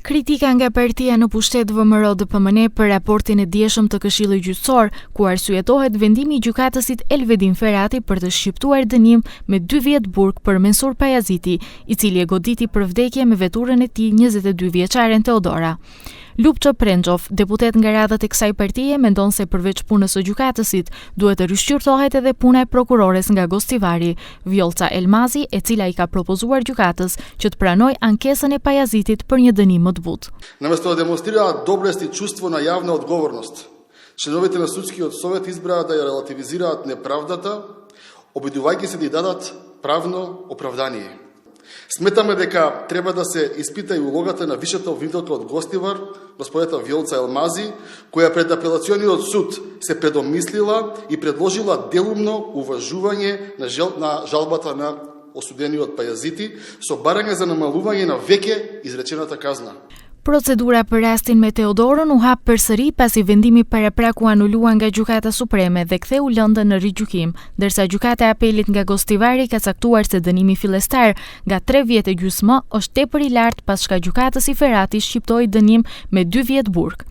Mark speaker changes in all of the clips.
Speaker 1: Kritika nga partia në pushtet VMRO-DPMN për raportin e dieshëm të Këshillit Gjyqësor, ku arsyetohet vendimi i gjykatësit Elvedin Ferati për të shqiptuar dënim me 2 vjet burg për Mensur Pajaziti, i cili e goditi për vdekje me veturën e tij 22 vjeçaren Teodora. Lupço Prengjof, deputet nga radhët e kësaj partie, mendon se përveç punës së gjykatësit, duhet të rishqyrtohet edhe puna e prokurores nga Gostivari, Vjollca Elmazi, e cila i ka propozuar gjykatës që të pranoj ankesën e Pajazitit për një dënim më të butë.
Speaker 2: Наместо да демонстрираат доблест и чувство на јавна одговорност, членовите на Судскиот совет избраа да ја релативизираат неправдата, обидувајќи се да ја дадат правно оправдание. Сметаме дека треба да се испита и улогата на висшата обвинителка од Гостивар, господета Вјолца Елмази, која пред апелациониот суд се предомислила и предложила делумно уважување на жалбата на осудениот Пајазити со барање за намалување на веќе изречената казна.
Speaker 1: Procedura për rastin me Teodorën u hap përsëri pasi vendimi parapraku anuluan nga Gjykata Supreme dhe ktheu lëndën në rigjykim, ndërsa Gjykata e Apelit nga Gostivari ka caktuar se dënimi fillestar nga 3 vjet e gjysmë është tepër i lartë pas shka gjykatës i Ferati shqiptoi dënim me 2 vjet burg.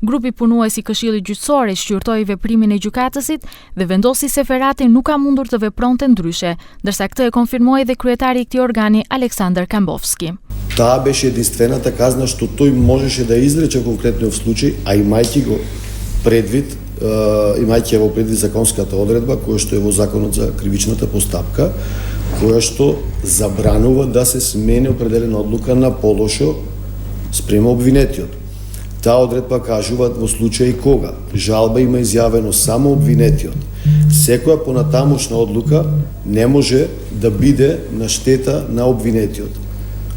Speaker 1: Grupi punues i Këshillit Gjyqësor e shqyrtoi veprimin e gjykatësit dhe vendosi se Ferati nuk ka mundur të vepronte ndryshe, ndërsa këtë e konfirmoi dhe kryetari i këtij organi Aleksandar Kambovski.
Speaker 3: Таа беше единствената казна што тој можеше да изрече конкретно в случај, а имајќи го предвид, имајќи во предвид законската одредба која што е во законот за кривичната постапка, која што забранува да се смени определена одлука на полошо спрема обвинетиот. Таа одредба кажува во случај кога жалба има изјавено само обвинетиот, секоја понатамошна одлука не може да биде на штета на обвинетиот.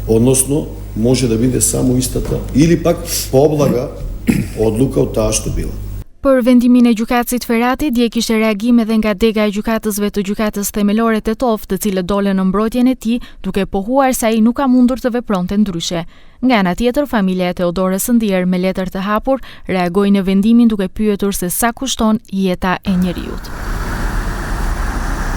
Speaker 3: Односно, може да биде само истата или пак пооблага одлука од таа што била.
Speaker 1: Për vendimin e gjykatësit Ferati, dje kishte reagim edhe nga dega e gjykatësve të gjykatës themelore Tetov, të cilët dolën në mbrojtjen e tij, duke pohuar se ai nuk ka mundur të vepronte ndryshe. Nga ana tjetër, familja e Teodorës së Ndier me letër të hapur reagoi në vendimin duke pyetur se sa kushton jeta e njeriut.